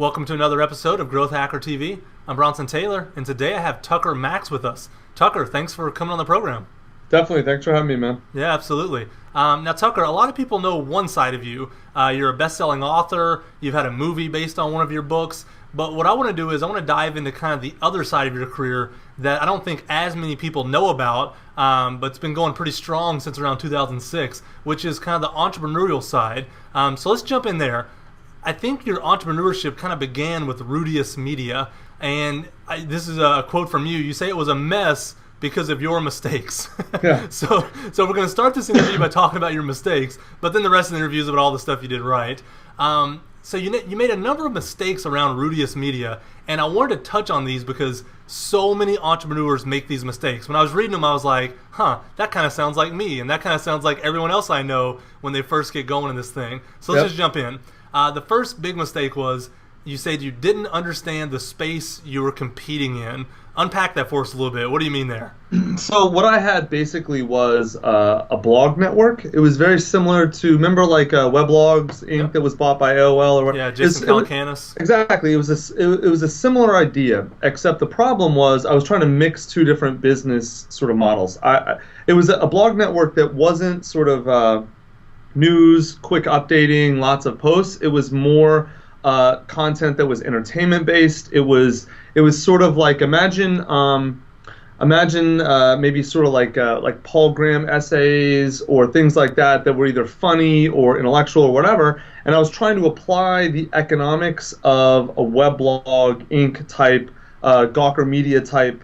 Welcome to another episode of Growth Hacker TV. I'm Bronson Taylor, and today I have Tucker Max with us. Tucker, thanks for coming on the program. Definitely. Thanks for having me, man. Yeah, absolutely. Now, Tucker, a lot of people know one side of you. You're a best-selling author. You've had a movie based on one of your books. But what I want to do is I want to dive into kind of the other side of your career that I don't think as many people know about, but it's been going pretty strong since around 2006, which is kind of the entrepreneurial side. So let's jump in there. I think your entrepreneurship kind of began with Rudius Media, and this is a quote from you. You say it was a mess because of your mistakes. Yeah. So we're going to start this interview by talking about your mistakes, but then the rest of the interview is about all the stuff you did right. So you made a number of mistakes around Rudius Media, and I wanted to touch on these because so many entrepreneurs make these mistakes. When I was reading them, I was like, that kind of sounds like me, and that kind of sounds like everyone else I know when they first get going in this thing. So let's just jump in. The first big mistake was you said you didn't understand the space you were competing in. Unpack that for us a little bit. What do you mean there? So what I had basically was a blog network. It was very similar to, remember like Weblogs Inc. that was bought by AOL or what? Yeah, Jason Calacanis. Exactly. It was a similar idea, except the problem was I was trying to mix two different business sort of models. It was a blog network that wasn't sort of news, quick updating, lots of posts. It was more content that was entertainment based. It was sort of like imagine maybe sort of like Paul Graham essays or things like that were either funny or intellectual or whatever. And I was trying to apply the economics of a Weblog Inc. type Gawker Media type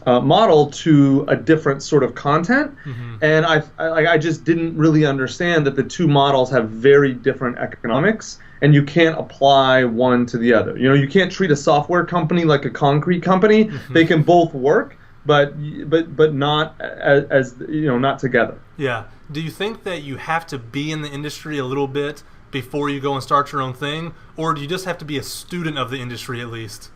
model to a different sort of content, and I just didn't really understand that the two models have very different economics, and you can't apply one to the other. You know, you can't treat a software company like a concrete company. They can both work, but not as not together. Yeah. Do you think that you have to be in the industry a little bit before you go and start your own thing, or do you just have to be a student of the industry at least?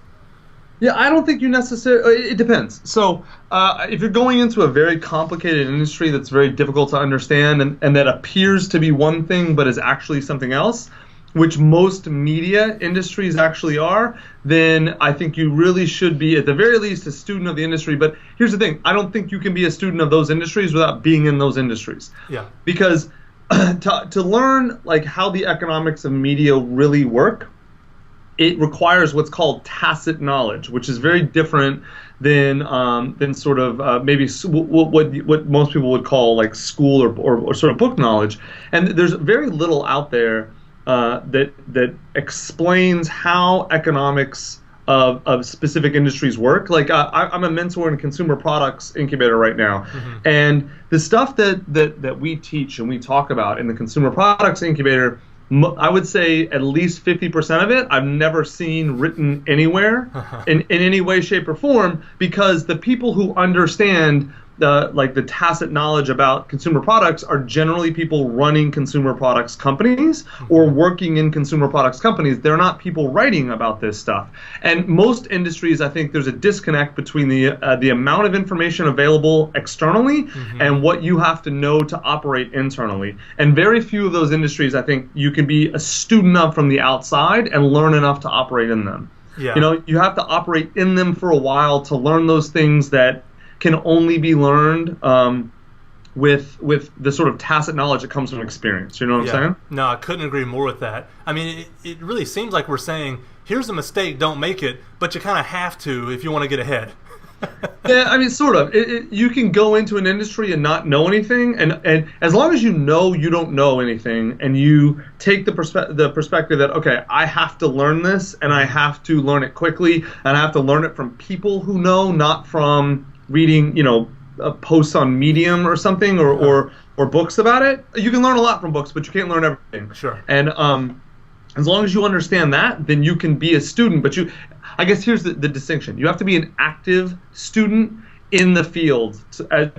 Yeah, I don't think you necessarily. It depends. So if you're going into a very complicated industry that's very difficult to understand and that appears to be one thing but is actually something else, which most media industries actually are, then I think you really should be, at the very least, a student of the industry. But here's the thing. I don't think you can be a student of those industries without being in those industries. Yeah. Because to learn like how the economics of media really work, it requires what's called tacit knowledge, which is very different than sort of maybe what most people would call like school or sort of book knowledge. And there's very little out there that explains how economics of specific industries work. Like I'm a mentor in consumer products incubator right now, and the stuff that we teach and we talk about in the consumer products incubator, I would say at least 50% of it I've never seen written anywhere in any way, shape, or form, because the people who understand the tacit knowledge about consumer products are generally people running consumer products companies or working in consumer products companies. They're not people writing about this stuff. And most industries, I think there's a disconnect between the amount of information available externally and what you have to know to operate internally. And very few of those industries, I think, you can be a student of from the outside and learn enough to operate in them. Yeah. You know, you have to operate in them for a while to learn those things that can only be learned with the sort of tacit knowledge that comes from experience. You know what I'm saying? No, I couldn't agree more with that. I mean, it really seems like we're saying, here's a mistake, don't make it, but you kind of have to if you want to get ahead. Yeah, I mean, sort of. You can go into an industry and not know anything, and as long as you know you don't know anything, and you take the perspective that, okay, I have to learn this, and I have to learn it quickly, and I have to learn it from people who know, not from reading, posts on Medium or something, or books about it. You can learn a lot from books, but you can't learn everything. Sure. And as long as you understand that, then you can be a student. But I guess here's the distinction. You have to be an active student in the field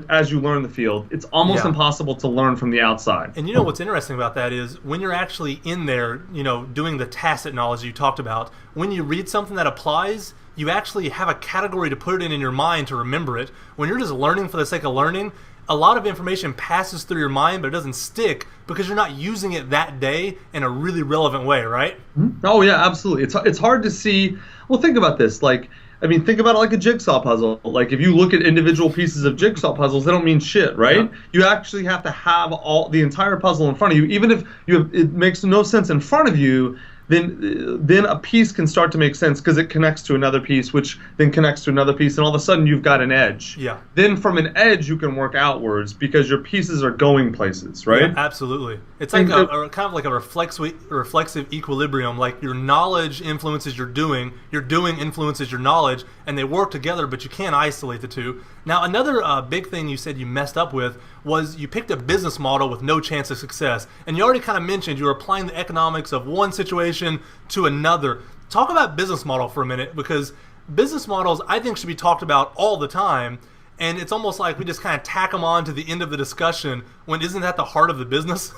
as you learn the field. It's almost impossible to learn from the outside. And you know what's interesting about that is when you're actually in there, doing the tacit knowledge you talked about, when you read something that applies, you actually have a category to put it in your mind to remember it. When you're just learning for the sake of learning, a lot of information passes through your mind, but it doesn't stick because you're not using it that day in a really relevant way, right? Oh yeah, absolutely. It's hard to see. Well, think about this. Like, I mean, think about it like a jigsaw puzzle. Like, if you look at individual pieces of jigsaw puzzles, they don't mean shit, right? Yeah. You actually have to have the entire puzzle in front of you. Even if it makes no sense in front of you, then a piece can start to make sense because it connects to another piece, which then connects to another piece, and all of a sudden you've got an edge. Yeah. Then from an edge you can work outwards because your pieces are going places, right? Yeah, absolutely. It's like a kind of like a reflexive equilibrium. Like, your knowledge influences your doing influences your knowledge, and they work together, but you can't isolate the two. Now, another big thing you said you messed up with was you picked a business model with no chance of success. And you already kind of mentioned you were applying the economics of one situation to another. Talk about business model for a minute, because business models, I think, should be talked about all the time. And it's almost like we just kind of tack them on to the end of the discussion, when isn't that the heart of the business?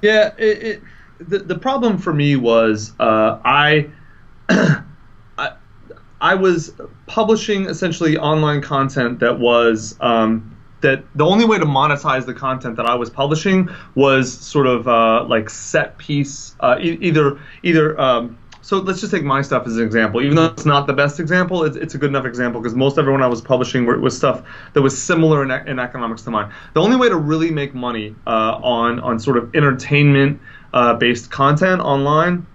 Yeah, the problem for me was I was publishing essentially online content that was that the only way to monetize the content that I was publishing was sort of like set piece, either. So let's just take my stuff as an example. Even though it's not the best example, it's a good enough example because most everyone I was publishing was stuff that was similar in economics to mine. The only way to really make money on sort of entertainment based content online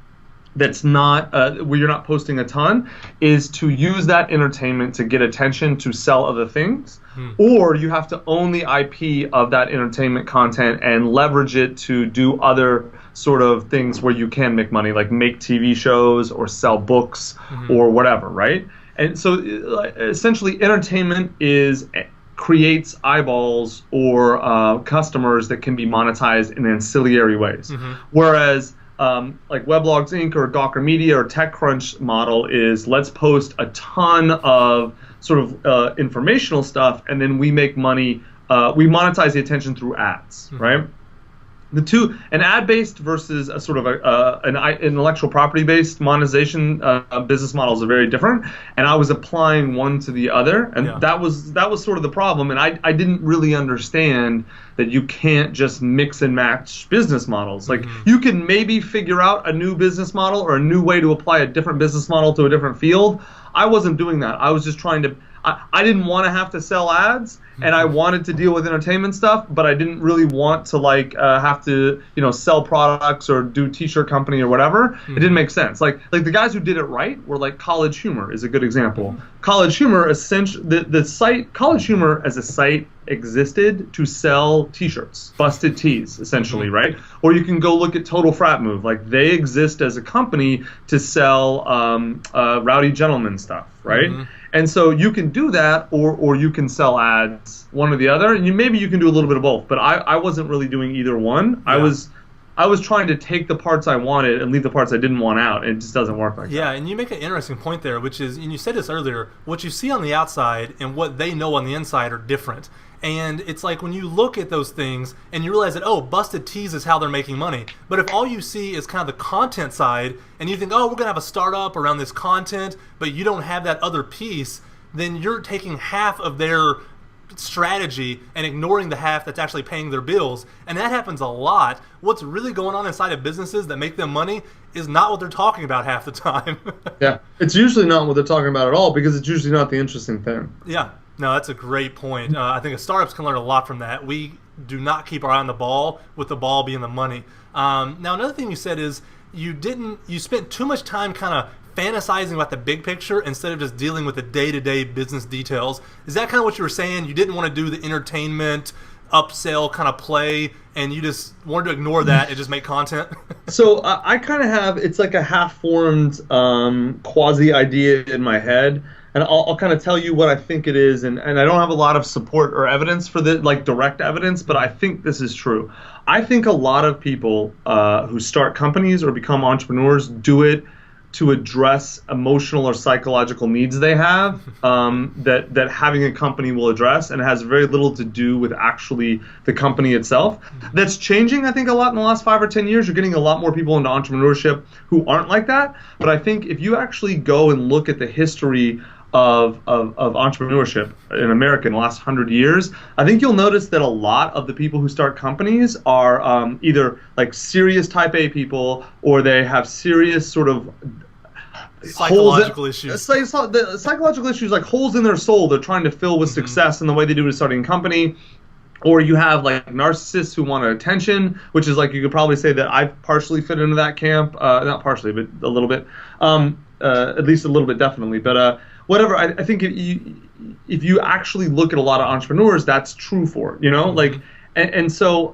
that's not where you're not posting a ton is to use that entertainment to get attention to sell other things, or you have to own the IP of that entertainment content and leverage it to do other sort of things where you can make money, like make TV shows or sell books or whatever, right? And so essentially entertainment creates eyeballs or customers that can be monetized in ancillary ways. Whereas like Weblogs Inc. or Gawker Media or TechCrunch model is, let's post a ton of sort of informational stuff, and then we make money. We monetize the attention through ads, right? The two, an ad-based versus a sort of an intellectual property-based monetization business models are very different, and I was applying one to the other, and that was sort of the problem. And I didn't really understand that you can't just mix and match business models. Like, you can maybe figure out a new business model or a new way to apply a different business model to a different field. I wasn't doing that. I was just trying to. I didn't want to have to sell ads, and I wanted to deal with entertainment stuff, but I didn't really want to have to sell products or do t-shirt company or whatever. It didn't make sense. Like the guys who did it right were like College Humor is a good example. College Humor essentially the site College Humor as a site existed to sell t-shirts, busted tees essentially, right? Or you can go look at Total Frat Move. Like, they exist as a company to sell rowdy gentleman stuff, right? And so you can do that, or you can sell ads, one or the other, and maybe you can do a little bit of both. But I wasn't really doing either one. Yeah. I was trying to take the parts I wanted and leave the parts I didn't want out, and it just doesn't work like that. Yeah, and you make an interesting point there, which is, and you said this earlier, what you see on the outside and what they know on the inside are different. And it's like when you look at those things and you realize that, oh, busted tees is how they're making money. But if all you see is kind of the content side and you think, oh, we're going to have a startup around this content, but you don't have that other piece, then you're taking half of their strategy and ignoring the half that's actually paying their bills. And that happens a lot. What's really going on inside of businesses that make them money is not what they're talking about half the time. Yeah, it's usually not what they're talking about at all, because it's usually not the interesting thing. Yeah. No, that's a great point. I think startups can learn a lot from that. We do not keep our eye on the ball, with the ball being the money. Now, another thing you said is you spent too much time kind of fantasizing about the big picture instead of just dealing with the day-to-day business details. Is that kind of what you were saying? You didn't want to do the entertainment, upsell kind of play, and you just wanted to ignore that and just make content? So I kind of have, it's like a half-formed quasi-idea in my head. And I'll kind of tell you what I think it is, and I don't have a lot of support or evidence for the direct evidence, but I think this is true. I think a lot of people who start companies or become entrepreneurs do it to address emotional or psychological needs they have that having a company will address, and it has very little to do with actually the company itself. That's changing, I think, a lot in the last 5 or 10 years. You're getting a lot more people into entrepreneurship who aren't like that. But I think if you actually go and look at the history of entrepreneurship in America in the last 100 years, I think you'll notice that a lot of the people who start companies are either like serious type A people, or they have serious sort of psychological issues. The psychological issues, like holes in their soul, they're trying to fill with success, and the way they do it is starting a company. Or you have like narcissists who want attention, which is like, you could probably say that I partially fit into that camp. Not partially, but a little bit. At least a little bit, definitely. But whatever. I think if you actually look at a lot of entrepreneurs, that's true for, like, and so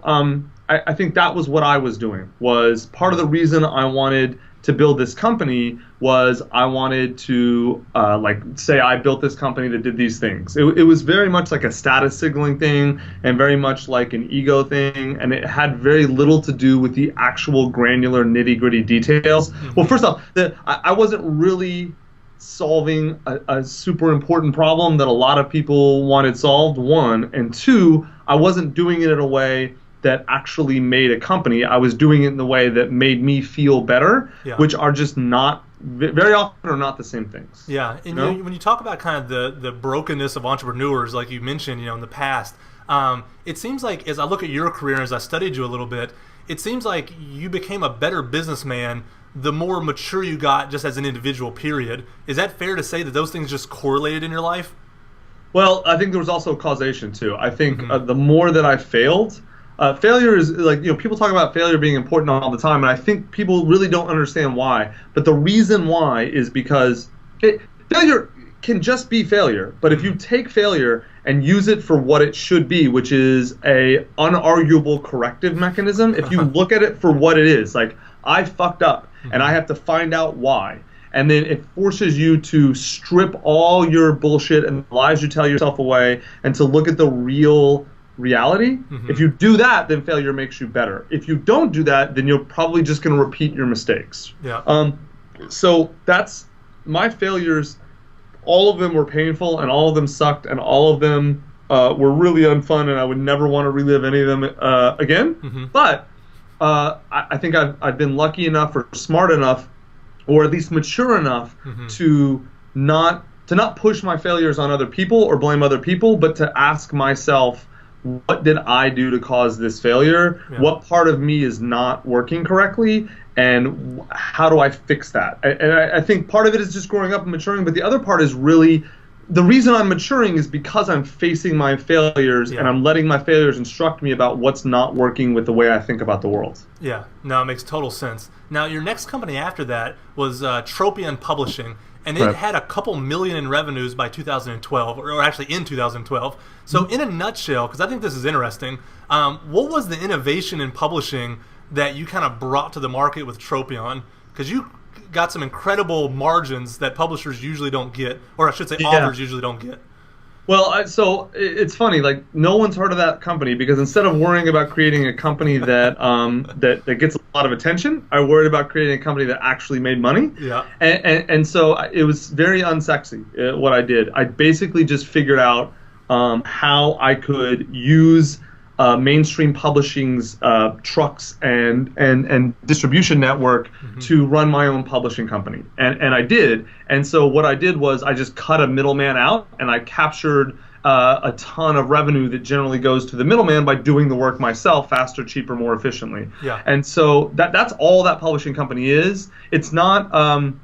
I think that was what I was doing. Was part of the reason I wanted to build this company was I wanted to like say I built this company that did these things. It was very much like a status signaling thing, and very much like an ego thing, and it had very little to do with the actual granular nitty-gritty details. Well, first off, I wasn't really solving a super important problem that a lot of people wanted solved, one, and two, I wasn't doing it in a way that actually made a company. I was doing it in the way that made me feel better, which are just not, very often are not the same things. Yeah, and when you talk about kind of the brokenness of entrepreneurs, like you mentioned, in the past, it seems like as I look at your career and as I studied you a little bit, it seems like you became a better businessman the more mature you got just as an individual, period. Is that fair to say that those things just correlated in your life? Well, I think there was also causation too. I think the more that I failed, failure is like, people talk about failure being important all the time, and I think people really don't understand why. But the reason why is because failure can just be failure. But if you take failure and use it for what it should be, which is a unarguable corrective mechanism, if you look at it for what it is, like, I fucked up and I have to find out why. And then it forces you to strip all your bullshit and lies you tell yourself away and to look at the real reality. If you do that, then failure makes you better. If you don't do that, then you're probably just going to repeat your mistakes. So that's my failures. All of them were painful, and all of them sucked, and all of them were really unfun, and I would never want to relive any of them again. But I think I've been lucky enough or smart enough, or at least mature enough to not push my failures on other people or blame other people, but to ask myself, what did I do to cause this failure? What part of me is not working correctly? And how do I fix that? And I think part of it is just growing up and maturing, but the other part is really, the reason I'm maturing is because I'm facing my failures and I'm letting my failures instruct me about what's not working with the way I think about the world. Yeah, no, it makes total sense. Now, your next company after that was Tropion Publishing, and it had a couple million in revenues by 2012, or actually in 2012. So in a nutshell, because I think this is interesting, what was the innovation in publishing that you kind of brought to the market with Tropion? Because you got some incredible margins that publishers usually don't get, or I should say authors usually don't get. Well, so it's funny, like, no one's heard of that company, because instead of worrying about creating a company that that gets a lot of attention, I worried about creating a company that actually made money. And so it was very unsexy, what I did. I basically just figured out how I could use mainstream publishing's trucks and distribution network to run my own publishing company. And I did. And so what I did was I just cut a middleman out, and I captured a ton of revenue that generally goes to the middleman by doing the work myself faster, cheaper, more efficiently. And so that's all that publishing company is. It's not...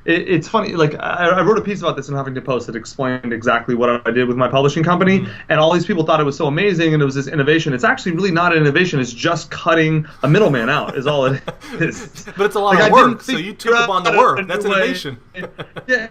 It's funny, like, I wrote a piece about this in Huffington Post that explained exactly what I did with my publishing company, and all these people thought it was so amazing and it was this innovation. It's actually really not an innovation. It's just cutting a middleman out is all it is. But it's a lot of work, so you took upon the work. That's innovation. Yeah.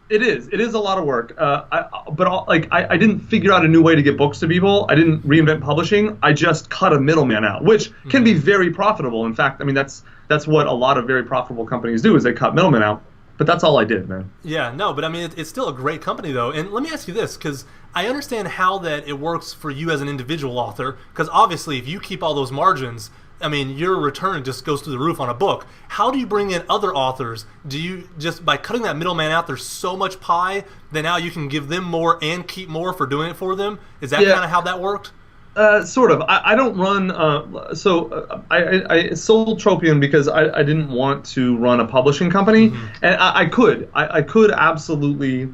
It is. It is a lot of work. I didn't figure out a new way to get books to people. I didn't reinvent publishing. I just cut a middleman out, which can be very profitable. In fact, I mean, that's what a lot of very profitable companies do, is they cut middlemen out. But that's all I did, man. Yeah, no, but I mean, it's still a great company, though. And let me ask you this, because I understand how that it works for you as an individual author, because obviously if you keep all those margins, I mean, your return just goes through the roof on a book. How do you bring in other authors? Do you just, by cutting that middleman out, there's so much pie that now you can give them more and keep more for doing it for them? Is that kind of how that worked? Sort of. I don't run. I sold Tropian because I didn't want to run a publishing company, and I could. I could absolutely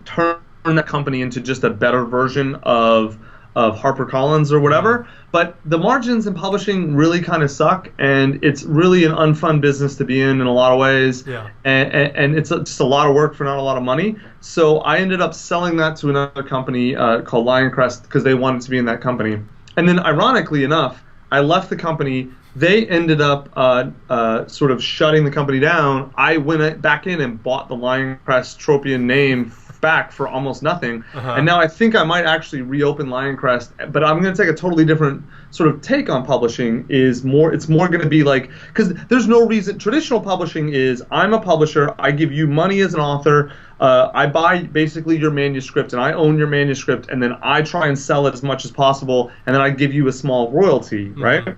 turn that company into just a better version of HarperCollins or whatever. But the margins in publishing really kind of suck, and it's really an unfun business to be in a lot of ways. Yeah. And it's just a lot of work for not a lot of money. So I ended up selling that to another company called Lioncrest because they wanted to be in that company. And then ironically enough, I left the company. They ended up sort of shutting the company down. I went back in and bought the Lioncrest Tropian name back for almost nothing. And now I think I might actually reopen Lioncrest, but I'm going to take a totally different sort of take on publishing. It's more going to be like, because there's no reason. Traditional publishing is, I'm a publisher, I give you money as an author, I buy basically your manuscript and I own your manuscript, and then I try and sell it as much as possible, and then I give you a small royalty, right?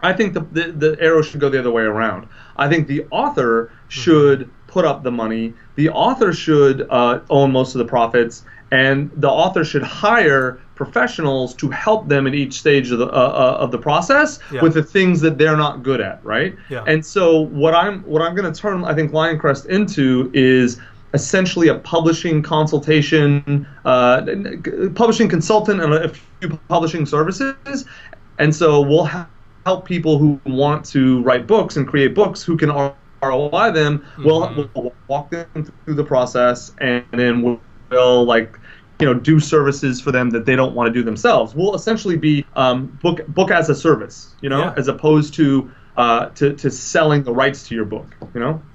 I think the arrow should go the other way around. I think the author should put up the money. The author should own most of the profits, and the author should hire professionals to help them in each stage of the process with the things that they're not good at, right? Yeah. And so what I'm going to turn, I think, Lioncrest into is essentially a publishing consultation, publishing consultant, and a few publishing services. And so we'll help people who want to write books and create books who can ROI them. We'll walk them through the process, and then we'll do services for them that they don't want to do themselves. We'll essentially be book as a service, as opposed to selling the rights to your book,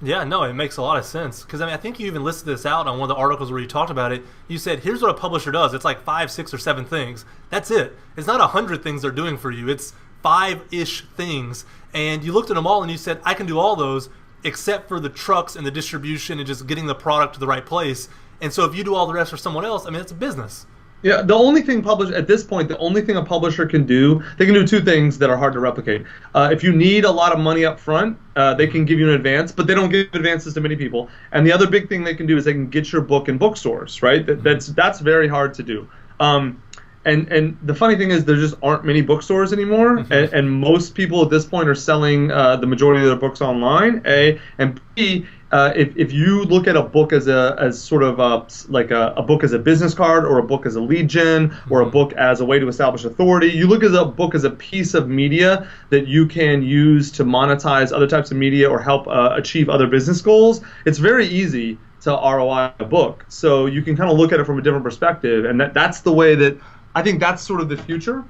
Yeah, no, it makes a lot of sense. Because I think you even listed this out on one of the articles where you talked about it. You said, here's what a publisher does. It's like 5, 6, or 7 things. That's it. It's not 100 things they're doing for you. It's 5-ish things. And you looked at them all and you said, I can do all those except for the trucks and the distribution and just getting the product to the right place. And so if you do all the rest for someone else, it's a business. Yeah, the only thing at this point, the only thing a publisher can do, they can do 2 things that are hard to replicate. If you need a lot of money up front, they can give you an advance, but they don't give advances to many people. And the other big thing they can do is they can get your book in bookstores, right? That's very hard to do. And the funny thing is, there just aren't many bookstores anymore, and most people at this point are selling the majority of their books online. A, and B, if you look at a book as sort of a book as a business card, or a book as a lead gen, or a book as a way to establish authority, you look at a book as a piece of media that you can use to monetize other types of media or help achieve other business goals. It's very easy to ROI a book, so you can kind of look at it from a different perspective, and that's the way that I think that's sort of the future,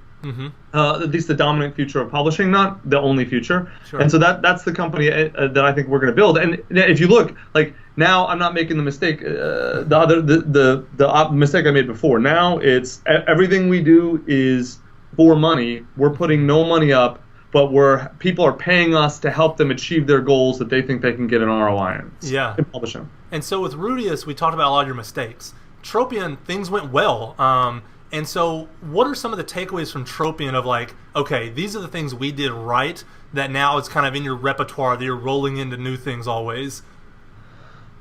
at least the dominant future of publishing, not the only future. Sure. And so that's the company that I think we're going to build. And if you look, now I'm not making the mistake, the mistake I made before. Now it's everything we do is for money. We're putting no money up, but people are paying us to help them achieve their goals that they think they can get an ROI in publishing. And so with Rudius, we talked about a lot of your mistakes. Tropian, things went well. And so what are some of the takeaways from Tropian of okay, these are the things we did right that now it's kind of in your repertoire that you're rolling into new things always?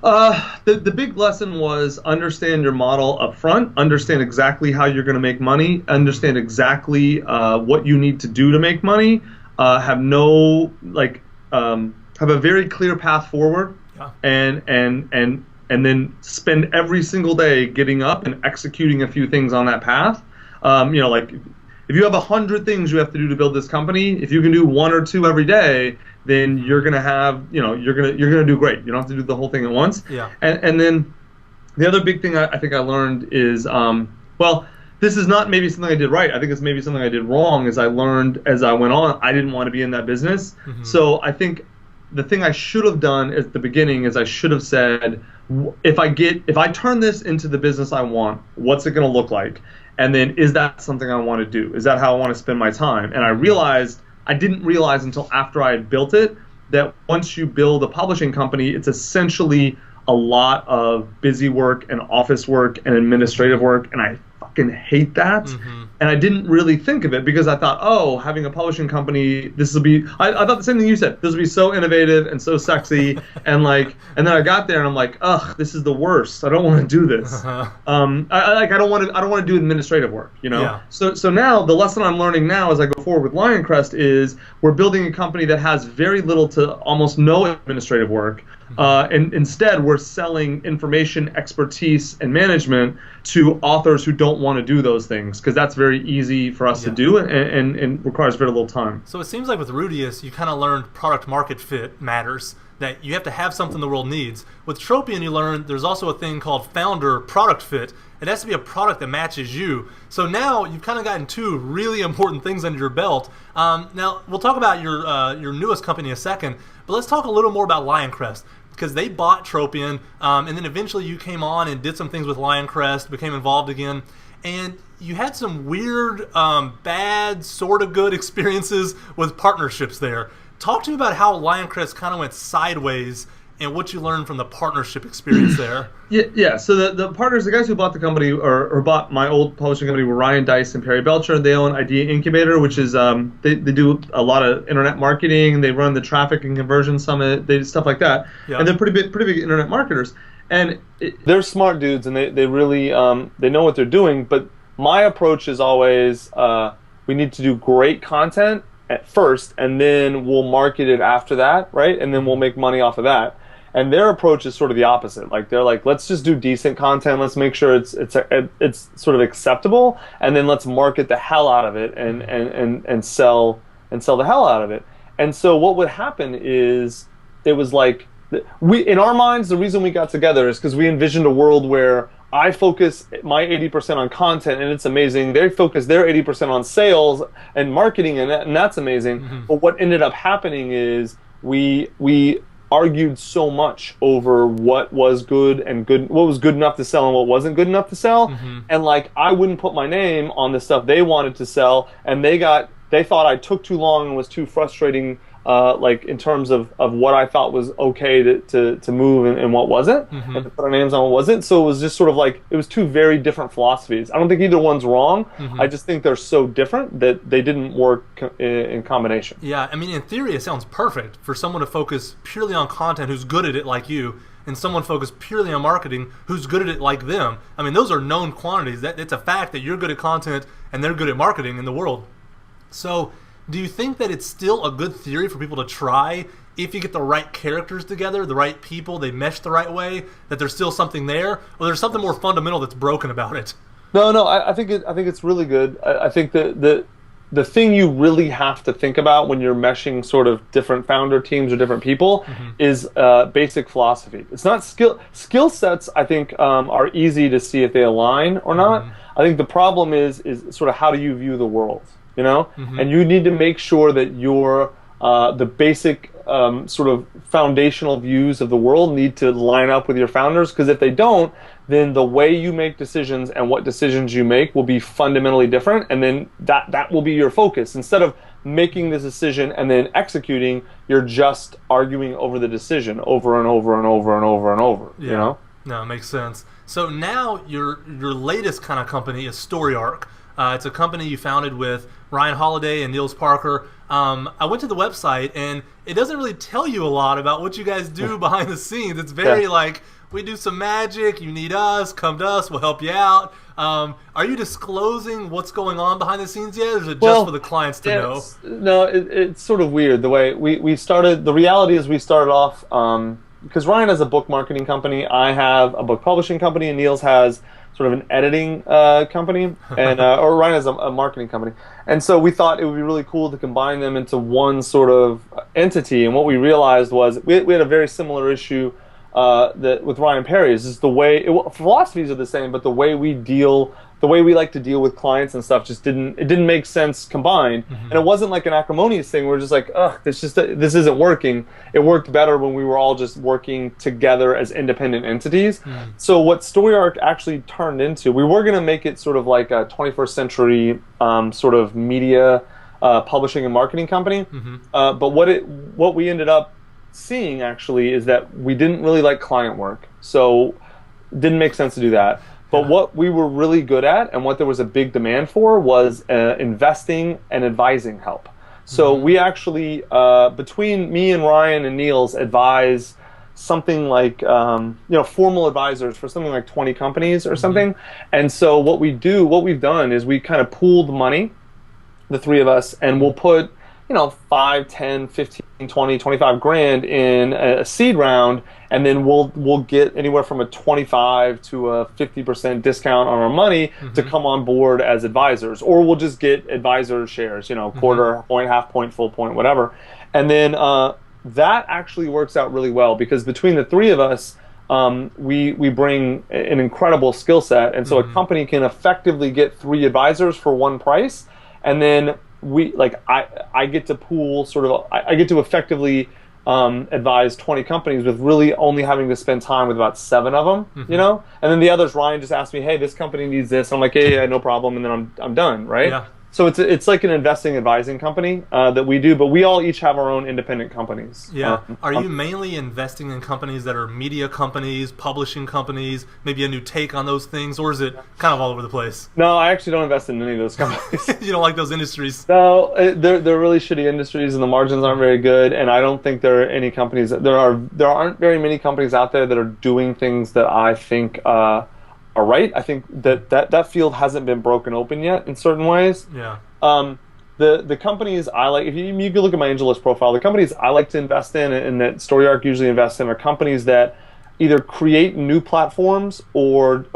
The big lesson was understand your model up front, understand exactly how you're going to make money, understand exactly what you need to do to make money, have a very clear path forward, and then spend every single day getting up and executing a few things on that path. If you have 100 things you have to do to build this company, if you can do 1 or 2 every day, then you're gonna have, you're gonna do great. You don't have to do the whole thing at once. Yeah. And then the other big thing I think I learned is, this is not maybe something I did right. I think it's maybe something I did wrong. Is I learned as I went on, I didn't want to be in that business. So I think the thing I should have done at the beginning is I should have said, if I turn this into the business I want, what's it going to look like? And then, is that something I want to do? Is that how I want to spend my time? And I didn't realize until after I had built it that once you build a publishing company, it's essentially a lot of busy work and office work and administrative work. And I fucking hate that. And I didn't really think of it because I thought, oh, having a publishing company, this will be, I thought the same thing you said. This will be so innovative and so sexy. And then I got there and I'm like, ugh, this is the worst. I don't want to do this. I don't want to do administrative work, you know? Yeah. So now the lesson I'm learning now as I go forward with Lioncrest is we're building a company that has very little to almost no administrative work. And instead, we're selling information, expertise, and management to authors who don't want to do those things because that's very easy for us to do and requires very little time. So it seems like with Rudius, you kind of learned product market fit matters, that you have to have something the world needs. With Tropian, you learned there's also a thing called founder product fit. It has to be a product that matches you. So now you've kind of gotten two really important things under your belt. Now, we'll talk about your newest company in a second, but let's talk a little more about Lioncrest, because they bought Tropian, and then eventually you came on and did some things with Lioncrest, became involved again, and you had some weird, bad, sort of good experiences with partnerships there. Talk to me about how Lioncrest kind of went sideways and what you learned from the partnership experience there. Yeah. So the partners, the guys who bought the company or bought my old publishing company were Ryan Dice and Perry Belcher. They own Idea Incubator, which is they do a lot of internet marketing. They run the Traffic and Conversion Summit. They do stuff like that. Yeah. And they're pretty big internet marketers. And they're smart dudes, and they really they know what they're doing. But my approach is always we need to do great content at first, and then we'll market it after that, right? And then we'll make money off of that. And their approach is sort of the opposite. Like they're like, let's just do decent content. Let's make sure it's sort of acceptable, and then let's market the hell out of it and sell the hell out of it. And so what would happen is it was like in our minds, the reason we got together is because we envisioned a world where I focus my 80% on content and it's amazing. They focus their 80% on sales and marketing and that's amazing. But what ended up happening is we argued so much over what was good, what was good enough to sell and what wasn't good enough to sell. And like I wouldn't put my name on the stuff they wanted to sell, and they thought I took too long and was too frustrating, like in terms of what I thought was okay to move and what wasn't, and to put our names on what wasn't. So it was just sort of like it was two very different philosophies. I don't think either one's wrong. I just think they're so different that they didn't work in combination. Yeah, I mean, in theory, it sounds perfect for someone to focus purely on content who's good at it like you, and someone focused purely on marketing who's good at it like them. I mean, those are known quantities. It's a fact that you're good at content and they're good at marketing in the world. So do you think that it's still a good theory for people to try if you get the right characters together, the right people, they mesh the right way, that there's still something there, or there's something more fundamental that's broken about it? No, I think it's really good. I think that the thing you really have to think about when you're meshing sort of different founder teams or different people is basic philosophy. It's not skill sets. I think are easy to see if they align or not. I think the problem is sort of how do you view the world, you know? And you need to make sure that your the basic sort of foundational views of the world need to line up with your founders, because if they don't, then the way you make decisions and what decisions you make will be fundamentally different, and then that will be your focus. Instead of making this decision and then executing, you're just arguing over the decision over and over and over and over and over. Yeah. You know? No, it makes sense. So now your latest kind of company is StoryArc. It's a company you founded with Ryan Holiday and Niels Parker. I went to the website, and it doesn't really tell you a lot about what you guys do behind the scenes. It's very like, we do some magic, you need us, come to us, we'll help you out. Are you disclosing what's going on behind the scenes yet, or is it just for the clients to know? No, it's sort of weird. The way we started, the reality is we started off, because Ryan has a book marketing company, I have a book publishing company, and Niels has sort of an editing company, and or Ryan has a marketing company. And so we thought it would be really cool to combine them into one sort of entity. And what we realized was we had a very similar issue that with Ryan Perry is just the way philosophies are the same, but the way we like to deal with clients and stuff just didn't make sense combined. And it wasn't like an acrimonious thing. We're just like, this isn't working. It worked better when we were all just working together as independent entities. So what StoryArc actually turned into, we were going to make it sort of like a 21st century sort of media publishing and marketing company. But what we ended up seeing actually is that we didn't really like client work, so it didn't make sense to do that. But Yeah. what we were really good at and what there was a big demand for was investing and advising help. So we actually, between me and Ryan and Niels, advise something like, formal advisors for something like 20 companies or something. And so what we've done is we kind of pooled money, the three of us, and we'll put 5, 10, 15, 20, 25 grand in a seed round, and then we'll get anywhere from a 25 to a 50% discount on our money to come on board as advisors, or we'll just get advisor shares, quarter point, half point, full point, whatever. And then that actually works out really well because between the three of us, we bring an incredible skill set, and so a company can effectively get 3 advisors for one price, and then I get to pool I get to effectively advise 20 companies with really only having to spend time with about 7 of them, and then the others, Ryan just asked me, hey, this company needs this. I'm like, yeah, no problem, and then I'm done, right? Yeah. So it's like an investing advising company that we do, but we all each have our own independent companies. Yeah. Are you mainly investing in companies that are media companies, publishing companies, maybe a new take on those things, or is it kind of all over the place? No, I actually don't invest in any of those companies. You don't like those industries? No, they're really shitty industries, and the margins aren't very good. And I don't think there are any companies. There aren't very many companies out there that are doing things that I think are right. I think that field hasn't been broken open yet in certain ways. Yeah. The companies I like, if you can look at my AngelList profile, the companies I like to invest in and that StoryArc usually invests in are companies that either create new platforms or,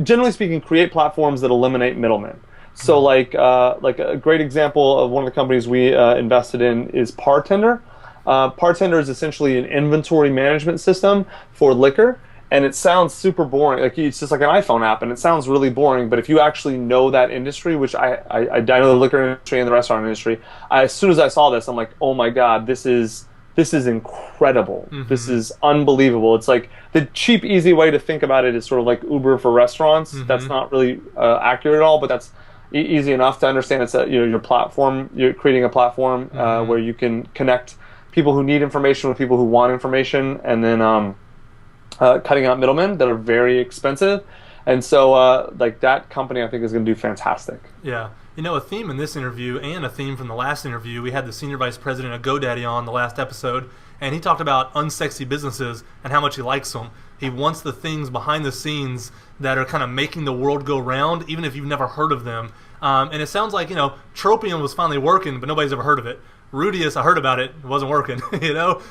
generally speaking, create platforms that eliminate middlemen. So like a great example of one of the companies we invested in is Partender. Partender is essentially an inventory management system for liquor. And it sounds super boring. Like it's just like an iPhone app, and it sounds really boring. But if you actually know that industry, which I know the liquor industry and the restaurant industry, as soon as I saw this, I'm like, oh my god, this is incredible. This is unbelievable. It's like the cheap, easy way to think about it is sort of like Uber for restaurants. That's not really accurate at all, but that's easy enough to understand. It's your platform. You're creating a platform where you can connect people who need information with people who want information, and then cutting out middlemen that are very expensive. And so that company I think is going to do fantastic. Yeah. A theme in this interview and a theme from the last interview, we had the senior vice president of GoDaddy on the last episode, and he talked about unsexy businesses and how much he likes them. He wants the things behind the scenes that are kind of making the world go round, even if you've never heard of them. And it sounds like, Tropium was finally working, but nobody's ever heard of it. Rudius, I heard about it. It wasn't working.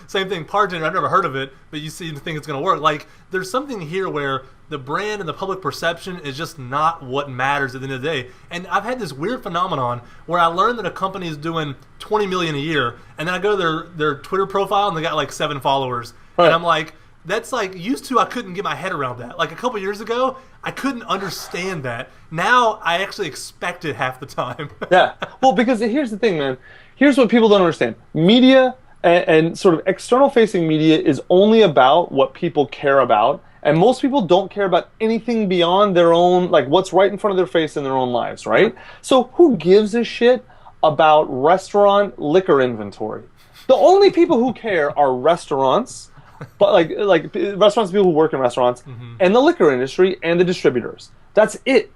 Same thing. Partender, I've never heard of it, but you seem to think it's going to work. Like, there's something here where the brand and the public perception is just not what matters at the end of the day. And I've had this weird phenomenon where I learned that a company is doing $20 million a year, and then I go to their Twitter profile and they got like 7 followers, right. And I'm like, that's like, used to I couldn't get my head around that. Like a couple years ago, I couldn't understand that. Now I actually expect it half the time. Yeah. Well, because here's the thing, man. Here's what people don't understand. Media and sort of external facing media is only about what people care about. And most people don't care about anything beyond their own, like what's right in front of their face in their own lives, right? So who gives a shit about restaurant liquor inventory? The only people who care are restaurants, but like restaurants, people who work in restaurants, and the liquor industry and the distributors. That's it.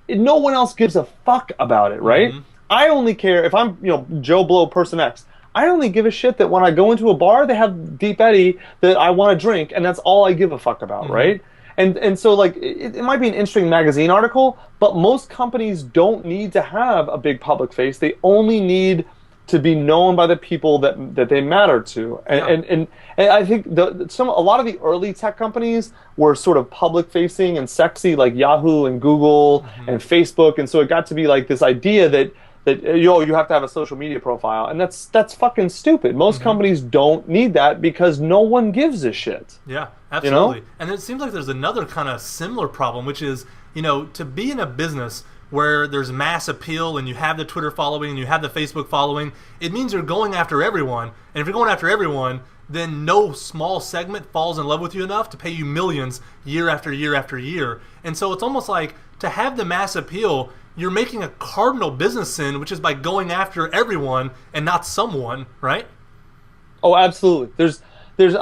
No one else gives a fuck about it, right? I only care if I'm, Joe Blow, person X. I only give a shit that when I go into a bar, they have Deep Eddy that I want to drink, and that's all I give a fuck about, right? And so, like, it might be an interesting magazine article, but most companies don't need to have a big public face. They only need to be known by the people that they matter to. And I think a lot of the early tech companies were sort of public facing and sexy, like Yahoo and Google and Facebook, and so it got to be like this idea that you have to have a social media profile, and that's fucking stupid. Most companies don't need that because no one gives a shit. Yeah, absolutely. And it seems like there's another kind of similar problem, which is, to be in a business where there's mass appeal and you have the Twitter following and you have the Facebook following, it means you're going after everyone. And if you're going after everyone, then no small segment falls in love with you enough to pay you millions year after year after year. And so it's almost like, to have the mass appeal, you're making a cardinal business sin, which is by going after everyone and not someone, right? Oh, absolutely. There's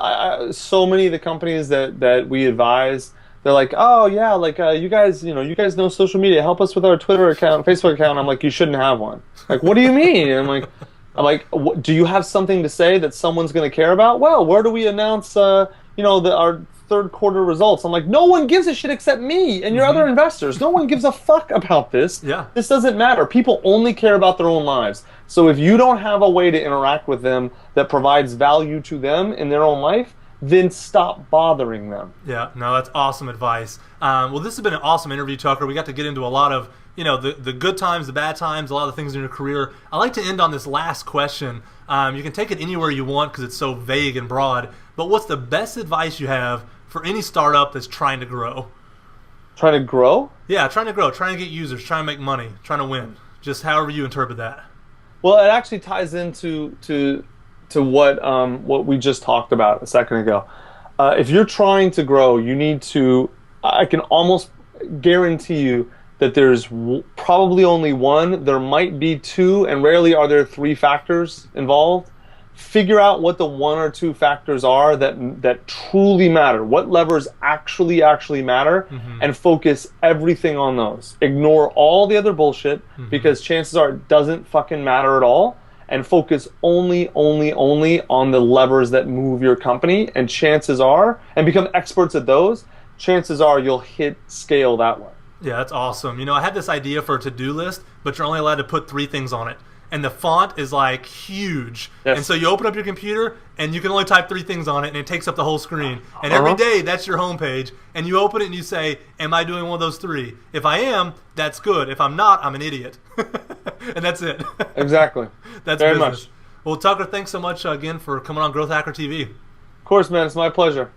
so many of the companies that we advise they're like, oh yeah, like you guys know social media. Help us with our Twitter account, Facebook account. I'm like, you shouldn't have one. Like, what do you mean? And I'm like, do you have something to say that someone's going to care about? Well, where do we announce, our third quarter results? I'm like, no one gives a shit except me and your other investors. No one gives a fuck about this. Yeah. This doesn't matter. People only care about their own lives. So if you don't have a way to interact with them that provides value to them in their own life, then stop bothering them. Yeah, no, that's awesome advice. Well, this has been an awesome interview, Tucker. We got to get into a lot of, the good times, the bad times, a lot of things in your career. I like to end on this last question. You can take it anywhere you want because it's so vague and broad. But what's the best advice you have for any startup that's trying to grow? Trying to grow? Yeah, trying to grow, trying to get users, trying to make money, trying to win. Just however you interpret that. Well, it actually ties into what we just talked about a second ago. If you're trying to grow, you need to. I can almost guarantee you that there's probably only one. There might be two, and rarely are there three factors involved. Figure out what the one or two factors are that truly matter. What levers actually matter, and focus everything on those. Ignore all the other bullshit because chances are it doesn't fucking matter at all. And focus only on the levers that move your company. And chances are, and become experts at those. Chances are you'll hit scale that way. Yeah, that's awesome. I had this idea for a to-do list, but you're only allowed to put 3 things on it. And the font is like huge. Yes. And so you open up your computer and you can only type 3 things on it and it takes up the whole screen. And every day that's your homepage. And you open it and you say, am I doing one of those 3? If I am, that's good. If I'm not, I'm an idiot. And that's it. Exactly. That's very business. much. Well, Tucker, thanks so much again for coming on Growth Hacker TV. Of course, man. It's my pleasure.